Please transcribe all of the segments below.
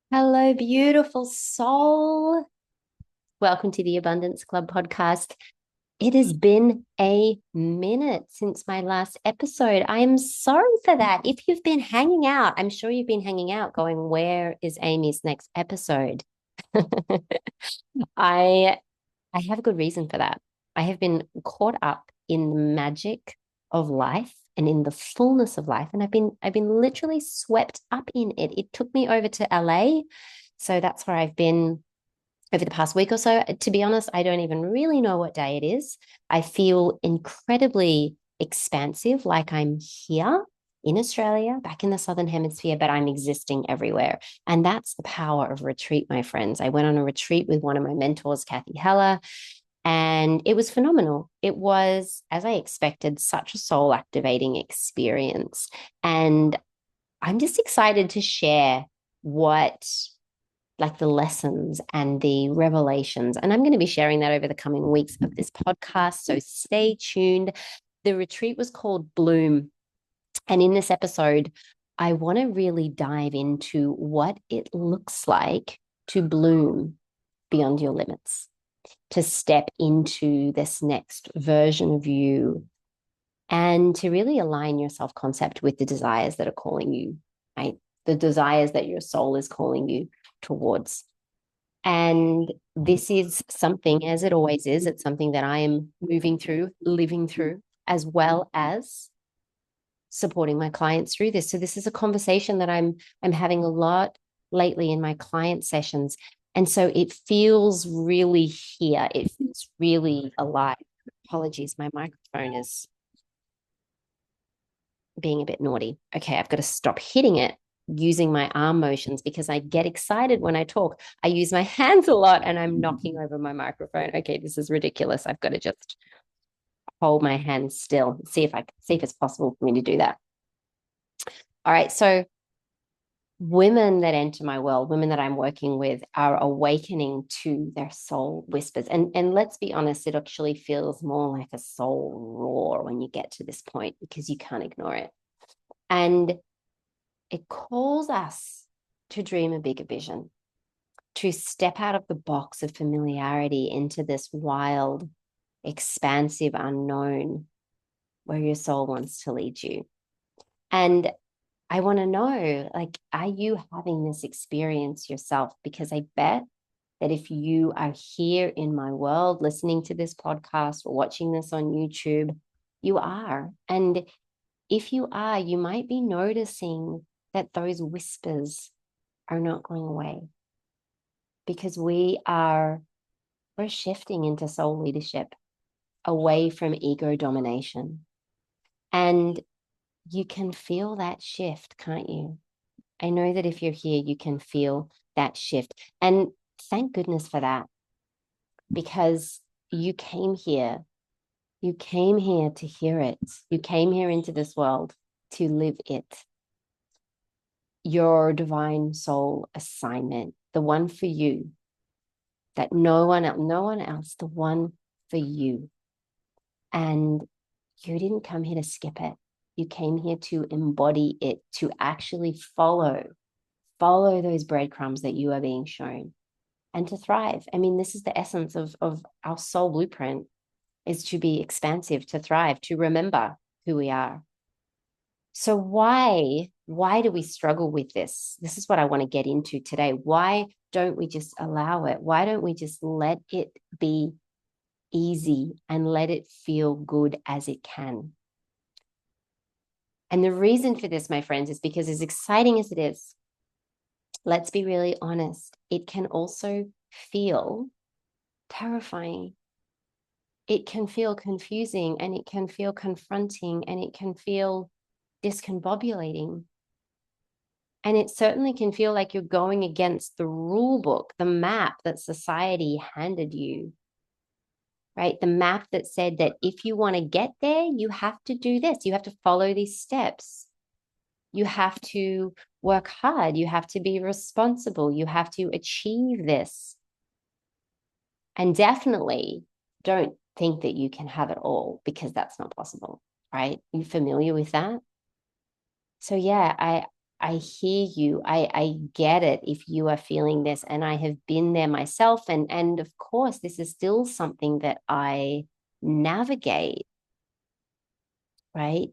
Hello, beautiful soul. Welcome to the Abundance Club podcast. It has been a minute since my last episode. I am sorry for that. If you've been hanging out, I'm sure you've been hanging out going, where is Amy's next episode? I I have a good reason for that. I have been caught up in the magic of life and in the fullness of life, and I've been literally swept up in it. It took me over to LA, so that's where I've been over the past week or so. To be honest, I don't even really know what day it is. I feel incredibly expansive, like I'm here in Australia, back in the Southern Hemisphere, but I'm existing everywhere. And that's the power of retreat, my friends. I went on a retreat with one of my mentors, Kathy Heller, and it was phenomenal. It was, as I expected, such a soul activating experience. And I'm just excited to share what like the lessons and the revelations. And I'm going to be sharing that over the coming weeks of this podcast. So stay tuned. The retreat was called Bloom. And in this episode, I want to really dive into what it looks like to bloom beyond your limits, to step into this next version of you, and to really align your self concept with the desires that are calling you, right? The desires that your soul is calling you towards. And this is something, as it always is, it's something that I am moving through, living through, as well as supporting my clients through this. So this is a conversation that I'm having a lot lately in my client sessions. And so it feels really here. It feels really alive. Apologies, my microphone is being a bit naughty. Okay, I've got to stop hitting it using my arm motions because I get excited when I talk. I use my hands a lot and I'm knocking over my microphone. Okay, this is ridiculous. I've got to just hold my hands still, see if it's possible for me to do that. All right, so women that enter my world, women that I'm working with, are awakening to their soul whispers. And let's be honest, it actually feels more like a soul roar when you get to this point because you can't ignore it. And it calls us to dream a bigger vision, to step out of the box of familiarity into this wild, expansive unknown where your soul wants to lead you. And I want to know, like, are you having this experience yourself? Because I bet that if you are here in my world listening to this podcast or watching this on YouTube, you are. And if you are, you might be noticing that those whispers are not going away because we're shifting into soul leadership away from ego domination. And you can feel that shift, can't you? I know that if you're here, you can feel that shift. And thank goodness for that, because you came here. You came here to hear it. You came here into this world to live it. Your divine soul assignment, the one for you, that no one else, the one for you. And you didn't come here to skip it. You came here to embody it, to actually follow those breadcrumbs that you are being shown and to thrive. I mean, this is the essence of our soul blueprint, is to be expansive, to thrive, to remember who we are. So why do we struggle with this? This is what I want to get into today. Why don't we just allow it? Why don't we just let it be easy and let it feel good as it can? And the reason for this, my friends, is because as exciting as it is, let's be really honest, it can also feel terrifying. It can feel confusing and it can feel confronting and it can feel discombobulating. And it certainly can feel like you're going against the rule book, the map that society handed you, right? The map that said that if you want to get there, you have to do this. You have to follow these steps. You have to work hard. You have to be responsible. You have to achieve this. And definitely don't think that you can have it all because that's not possible, right? You familiar with that? So yeah, I hear you. I get it if you are feeling this, and I have been there myself. And of course, this is still something that I navigate, right?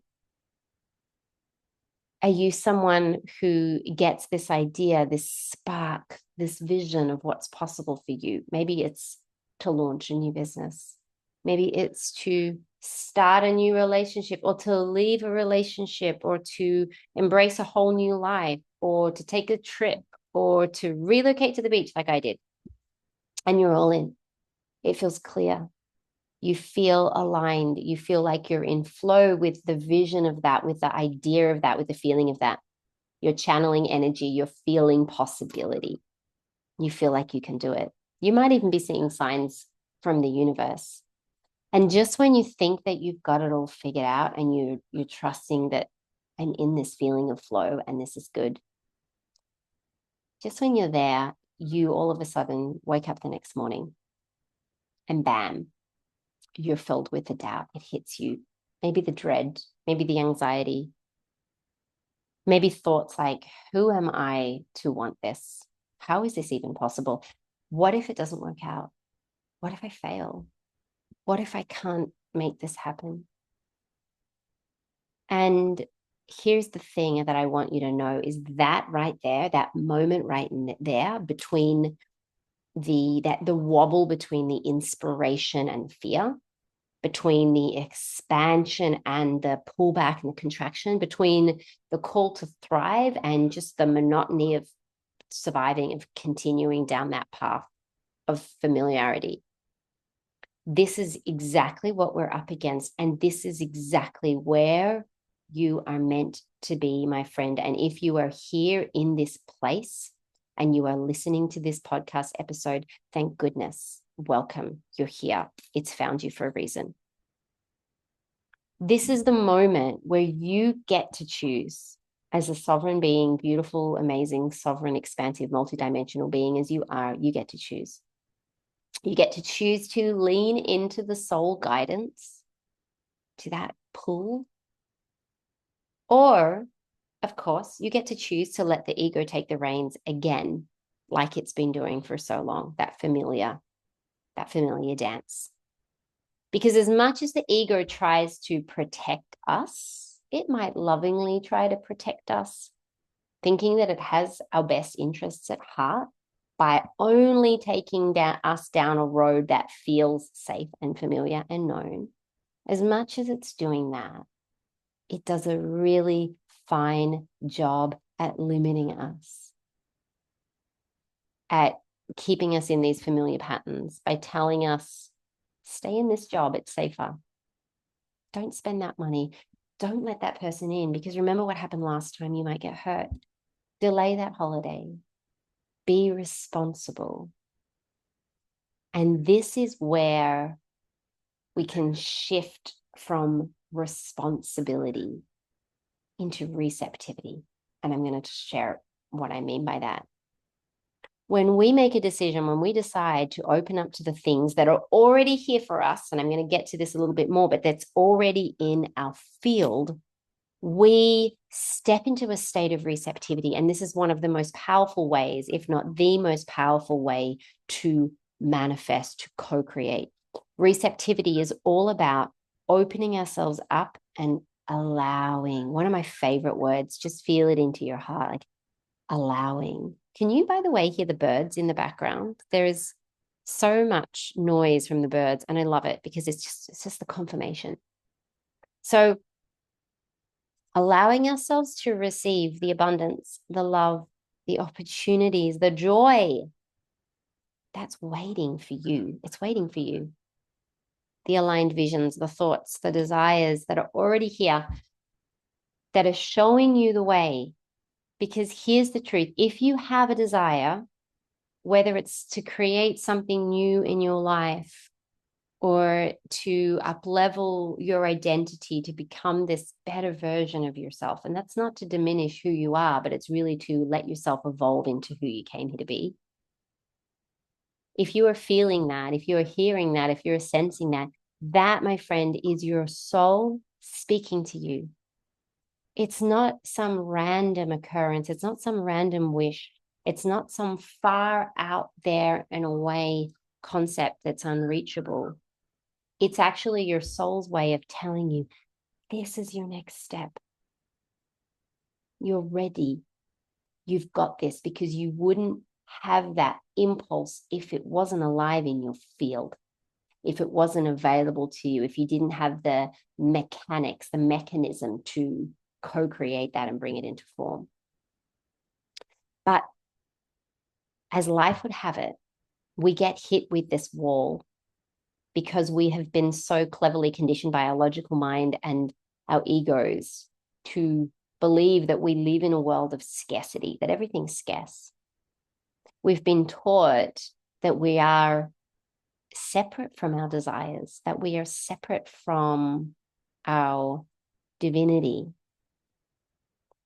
Are you someone who gets this idea, this spark, this vision of what's possible for you? Maybe it's to launch a new business. Maybe it's to start a new relationship, or to leave a relationship, or to embrace a whole new life, or to take a trip, or to relocate to the beach like I did. And you're all in. It feels clear. You feel aligned. You feel like you're in flow with the vision of that, with the idea of that, with the feeling of that. You're channeling energy. You're feeling possibility. You feel like you can do it. You might even be seeing signs from the universe. And just when you think that you've got it all figured out, and you're trusting that I'm in this feeling of flow and this is good, just when you're there, you all of a sudden wake up the next morning and bam, you're filled with the doubt. It hits you. Maybe the dread, maybe the anxiety, maybe thoughts like, who am I to want this? How is this even possible? What if it doesn't work out? What if I fail? What if I can't make this happen? And here's the thing that I want you to know is that right there, that moment right there between the wobble between the inspiration and fear, between the expansion and the pullback and the contraction, between the call to thrive and just the monotony of surviving, of continuing down that path of familiarity. This is exactly what we're up against. And this is exactly where you are meant to be, my friend. And if you are here in this place and you are listening to this podcast episode, thank goodness. Welcome. You're here. It's found you for a reason. This is the moment where you get to choose, as a sovereign being, beautiful, amazing, sovereign, expansive, multidimensional being as you are, you get to choose. You get to choose to lean into the soul guidance, to that pull. Or, of course, you get to choose to let the ego take the reins again, like it's been doing for so long, that familiar dance. Because as much as the ego tries to protect us, it might lovingly try to protect us, thinking that it has our best interests at heart by only taking us down a road that feels safe and familiar and known. As much as it's doing that, it does a really fine job at limiting us, at keeping us in these familiar patterns by telling us, stay in this job, it's safer. Don't spend that money. Don't let that person in, because remember what happened last time, you might get hurt. Delay that holiday. Be responsible. And this is where we can shift from responsibility into receptivity. And I'm going to share what I mean by that. When we make a decision, when we decide to open up to the things that are already here for us, and I'm going to get to this a little bit more, but that's already in our field, we step into a state of receptivity. And this is one of the most powerful ways, if not the most powerful way, to manifest, to co-create. Receptivity is all about opening ourselves up and allowing. One of my favorite words, just feel it into your heart, like allowing. Can you, by the way, hear the birds in the background? There is so much noise from the birds, and I love it because it's just the confirmation. So allowing ourselves to receive the abundance, the love, the opportunities, the joy that's waiting for you. It's waiting for you. The aligned visions, the thoughts, the desires that are already here, that are showing you the way. Because here's the truth. If you have a desire, whether it's to create something new in your life or to up-level your identity to become this better version of yourself, and that's not to diminish who you are, but it's really to let yourself evolve into who you came here to be. If you are feeling that, if you're hearing that, if you're sensing that, that, my friend, is your soul speaking to you. It's not some random occurrence. It's not some random wish. It's not some far out there and away concept that's unreachable. It's actually your soul's way of telling you, this is your next step. You're ready. You've got this, because you wouldn't have that impulse if it wasn't alive in your field, if it wasn't available to you, if you didn't have the mechanics, the mechanism to co-create that and bring it into form. But as life would have it, we get hit with this wall because we have been so cleverly conditioned by our logical mind and our egos to believe that we live in a world of scarcity, that everything's scarce. We've been taught that we are separate from our desires, that we are separate from our divinity,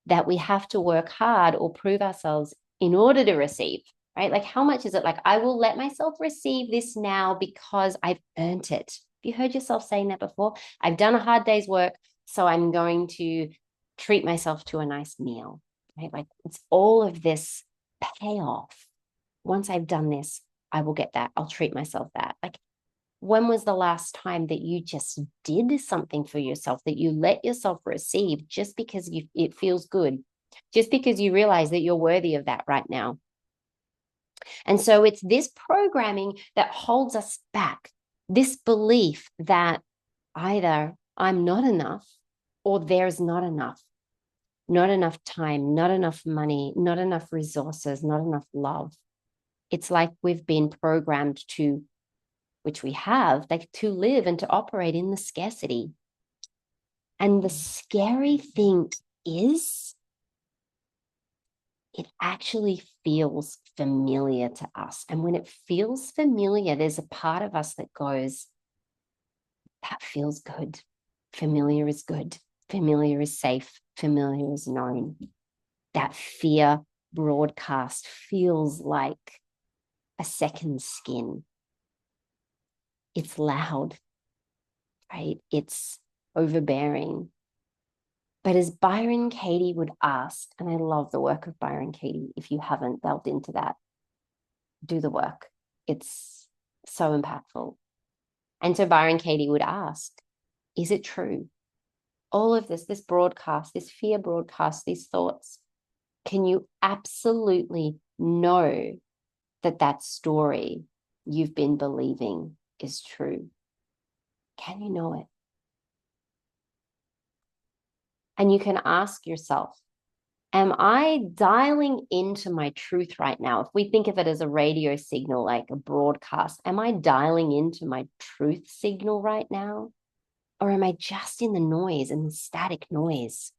that we have to work hard or prove ourselves in order to receive, right? Like, how much is it? Like, I will let myself receive this now because I've earned it. Have you heard yourself saying that before? I've done a hard day's work, so I'm going to treat myself to a nice meal, right? Like, it's all of this payoff. Once I've done this, I will get that. I'll treat myself that. Like, when was the last time that you just did something for yourself, that you let yourself receive just because it feels good, just because you realize that you're worthy of that right now? And so it's this programming that holds us back, this belief that either I'm not enough or there's not enough time, not enough money, not enough resources, not enough love. It's like we've been programmed to, which we have, like, to live and to operate in the scarcity. And the scary thing is, it actually feels familiar to us. And when it feels familiar, there's a part of us that goes, that feels good. Familiar is good. Familiar is safe. Familiar is known. That fear broadcast feels like a second skin. It's loud, right? It's overbearing. But as Byron Katie would ask, and I love the work of Byron Katie, if you haven't delved into that, do the work. It's so impactful. And so Byron Katie would ask, is it true? All of this broadcast, this fear broadcast, these thoughts, can you absolutely know that that story you've been believing is true? Can you know it? And you can ask yourself, am I dialing into my truth right now? If we think of it as a radio signal, like a broadcast, am I dialing into my truth signal right now? Or am I just in the noise, in the static noise?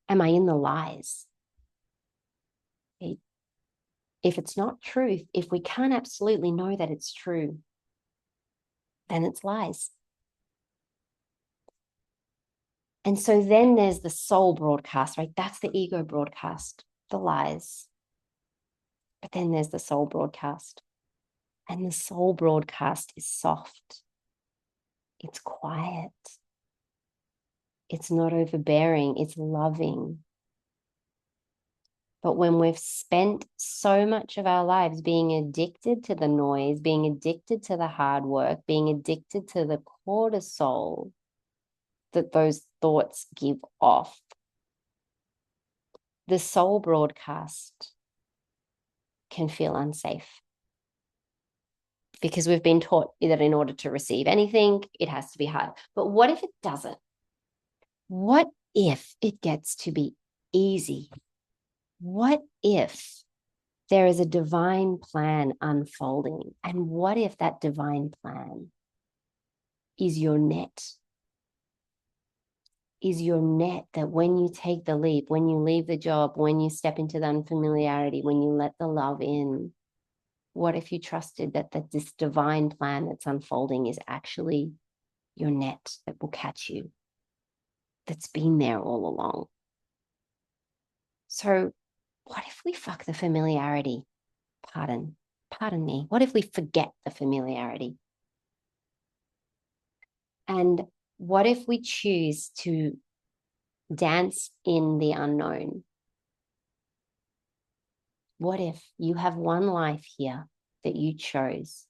Am I in the lies? If it's not truth, if we can't absolutely know that it's true, then it's lies. And so then there's the soul broadcast, right? That's the ego broadcast, the lies. But then there's the soul broadcast. And the soul broadcast is soft. It's quiet. It's not overbearing. It's loving. But when we've spent so much of our lives being addicted to the noise, being addicted to the hard work, being addicted to the cortisol that those thoughts give off, the soul broadcast can feel unsafe, because we've been taught that in order to receive anything, it has to be hard. But what if it doesn't? What if it gets to be easy? What if there is a divine plan unfolding? And what if that divine plan is your net? Is your net that when you take the leap, when you leave the job, when you step into the unfamiliarity, when you let the love in, what if you trusted that this divine plan that's unfolding is actually your net that will catch you, that's been there all along? So what if we fuck the familiarity? Pardon me. What if we forget the familiarity? And what if we choose to Dance in the unknown. What if you have one life here that you chose?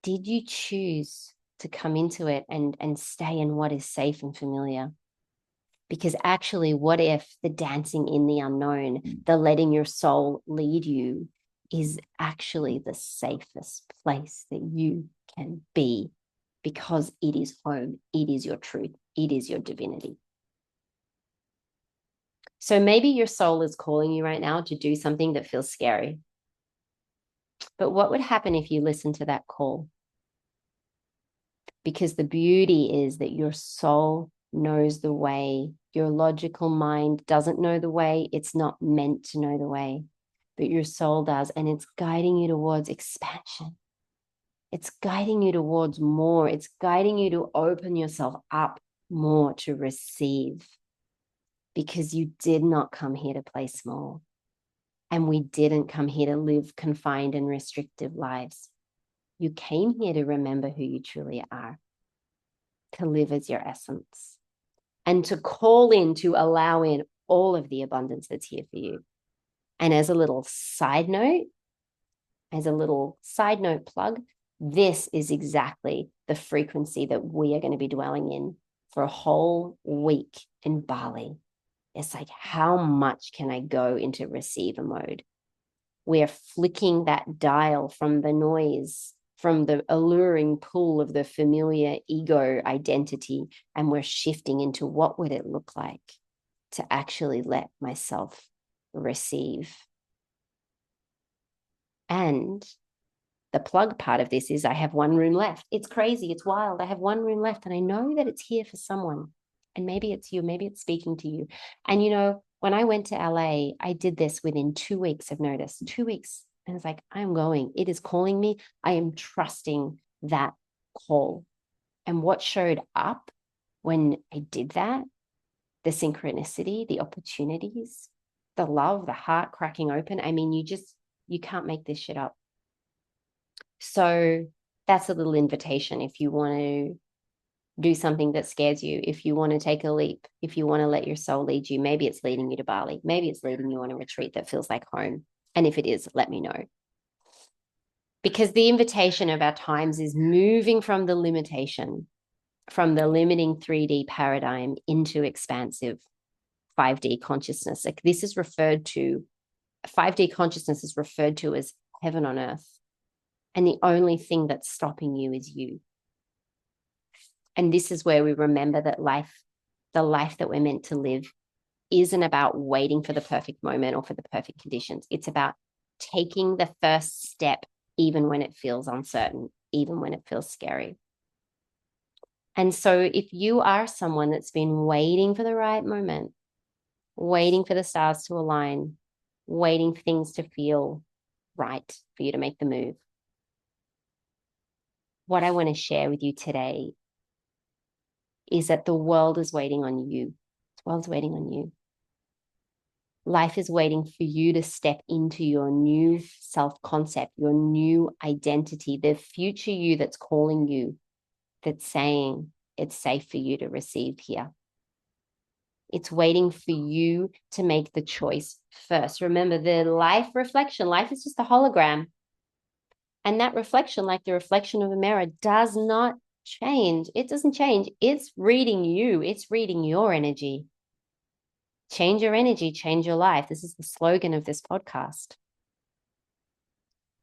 Did you choose to come into it and stay in what is safe and familiar? Because actually, what if the dancing in the unknown, the letting your soul lead you, is actually the safest place that you can be, because it is home, it is your truth, it is your divinity. So maybe your soul is calling you right now to do something that feels scary. But what would happen if you listen to that call? Because the beauty is that your soul knows the way. Your logical mind doesn't know the way. It's not meant to know the way, but your soul does. And it's guiding you towards expansion. It's guiding you towards more. It's guiding you to open yourself up more to receive, because you did not come here to play small. And we didn't come here to live confined and restrictive lives. You came here to remember who you truly are, to live as your essence, and to call in, to allow in all of the abundance that's here for you. And as a little side note plug, this is exactly the frequency that we are going to be dwelling in for a whole week in Bali. It's like, how much can I go into receiver mode? We're flicking that dial from the noise, from the alluring pull of the familiar ego identity, and we're shifting into what would it look like to actually let myself receive. And the plug part of this is I have one room left. It's crazy. It's wild. I have one room left, and I know that it's here for someone. And maybe it's you, maybe it's speaking to you. And, you know, when I went to LA, I did this within 2 weeks of notice, 2 weeks. And it's like, I'm going. It is calling me. I am trusting that call. And what showed up when I did that, the synchronicity, the opportunities, the love, the heart cracking open. I mean, you can't make this shit up. So that's a little invitation if you want to do something that scares you, if you want to take a leap, if you want to let your soul lead you. Maybe it's leading you to Bali. Maybe it's leading you on a retreat that feels like home. And if it is, let me know. Because the invitation of our times is moving from the limitation, from the limiting 3D paradigm into expansive 5D consciousness. Like, this is referred to, 5D consciousness is referred to as heaven on earth. And the only thing that's stopping you is you. And this is where we remember that the life that we're meant to live, isn't about waiting for the perfect moment or for the perfect conditions. It's about taking the first step, even when it feels uncertain, even when it feels scary. And so if you are someone that's been waiting for the right moment, waiting for the stars to align, waiting for things to feel right for you to make the move, what I want to share with you today is that the world is waiting on you. The world's waiting on you. Life is waiting for you to step into your new self-concept, your new identity, the future you that's calling you, that's saying it's safe for you to receive here. It's waiting for you to make the choice first. Remember, the life reflection, life is just a hologram. And that reflection, like the reflection of a mirror, does not change. It doesn't change. It's reading you. It's reading your energy. Change your energy, change your life. This is the slogan of this podcast.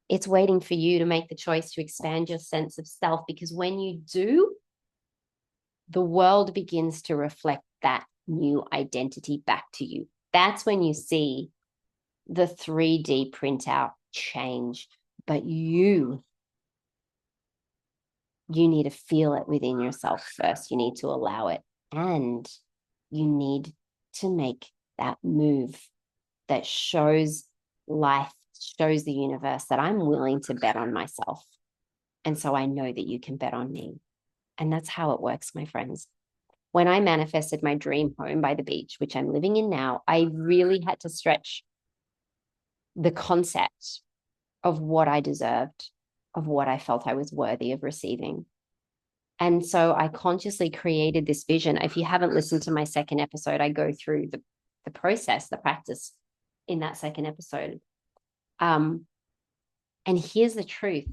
It's waiting for you to make the choice to expand your sense of self, because when you do, the world begins to reflect that new identity back to you. That's when you see the 3D printout change. But you need to feel it within yourself first. You need to allow it. And you need to make that move that shows life, shows the universe that I'm willing to bet on myself. And so I know that you can bet on me. And that's how it works, my friends. When I manifested my dream home by the beach, which I'm living in now, I really had to stretch the concept of what I deserved, of what I felt I was worthy of receiving. And so I consciously created this vision. If you haven't listened to my second episode, I go through the process, the practice in that second episode. And here's the truth.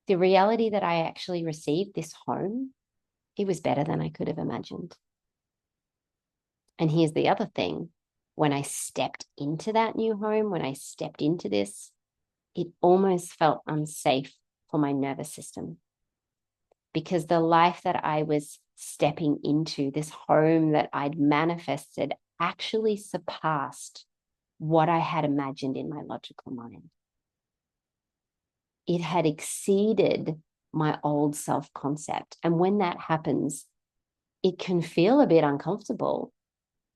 The reality that I actually received, this home, it was better than I could have imagined. And here's the other thing. When I stepped into that new home, when I stepped into this, it almost felt unsafe for my nervous system, because the life that I was stepping into, this home that I'd manifested, actually surpassed what I had imagined in my logical mind. It had exceeded my old self-concept. And when that happens, it can feel a bit uncomfortable.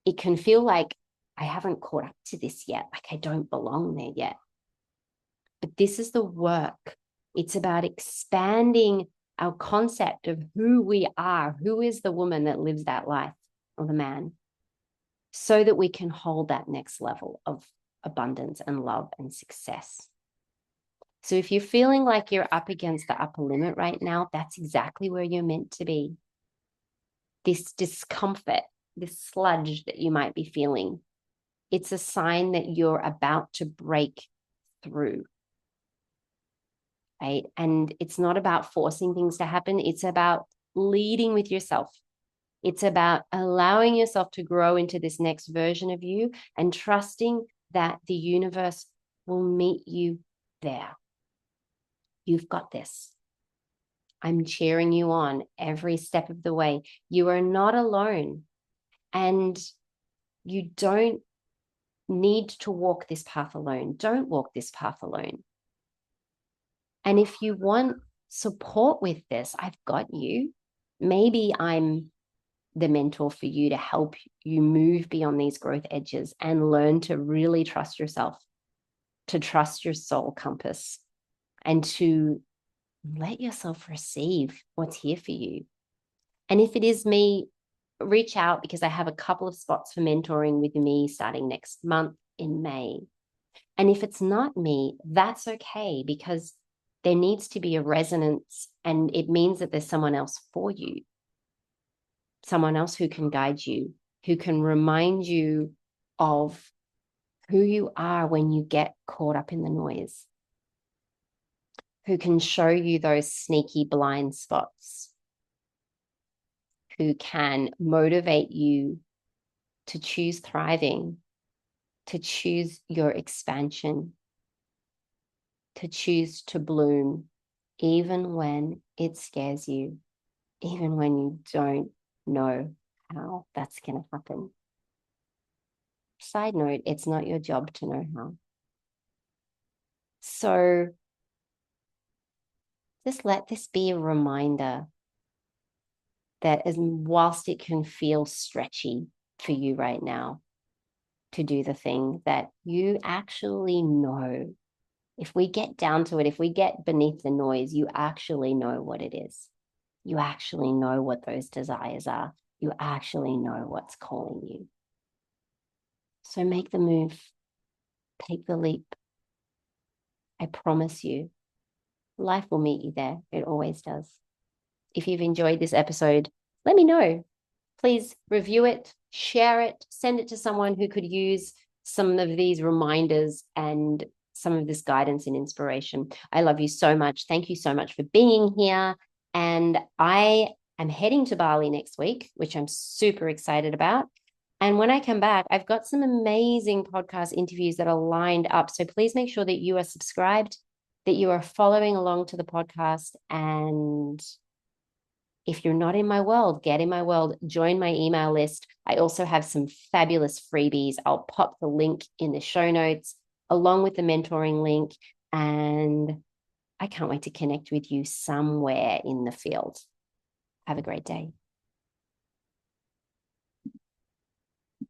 It can feel like I haven't caught up to this yet, like I don't belong there yet. But this is the work. It's about expanding our concept of who we are, who is the woman that lives that life, or the man, so that we can hold that next level of abundance and love and success. So if you're feeling like you're up against the upper limit right now, that's exactly where you're meant to be. This discomfort, this sludge that you might be feeling, it's a sign that you're about to break through. Right? And it's not about forcing things to happen. It's about leading with yourself. It's about allowing yourself to grow into this next version of you and trusting that the universe will meet you there. You've got this. I'm cheering you on every step of the way. You are not alone, and you don't need to walk this path alone. Don't walk this path alone. And if you want support with this, I've got you. Maybe I'm the mentor for you to help you move beyond these growth edges and learn to really trust yourself, to trust your soul compass, and to let yourself receive what's here for you. And if it is me, reach out, because I have a couple of spots for mentoring with me starting next month in May. And if it's not me, that's okay, because there needs to be a resonance, and it means that there's someone else for you, someone else who can guide you, who can remind you of who you are when you get caught up in the noise, who can show you those sneaky blind spots, who can motivate you to choose thriving, to choose your expansion, to choose to bloom, even when it scares you, even when you don't know how that's going to happen. Side note, it's not your job to know how. So just let this be a reminder that, as whilst it can feel stretchy for you right now to do the thing, that you actually know, if we get down to it, if we get beneath the noise, you actually know what it is. You actually know what those desires are. You actually know what's calling you. So make the move. Take the leap. I promise you, life will meet you there. It always does. If you've enjoyed this episode, let me know. Please review it, share it, send it to someone who could use some of these reminders and some of this guidance and inspiration. I love you so much. Thank you so much for being here. And I am heading to Bali next week, which I'm super excited about. And when I come back, I've got some amazing podcast interviews that are lined up. So please make sure that you are subscribed, that you are following along to the podcast. And if you're not in my world, get in my world, join my email list. I also have some fabulous freebies. I'll pop the link in the show notes along with the mentoring link. And I can't wait to connect with you somewhere in the field. Have a great day.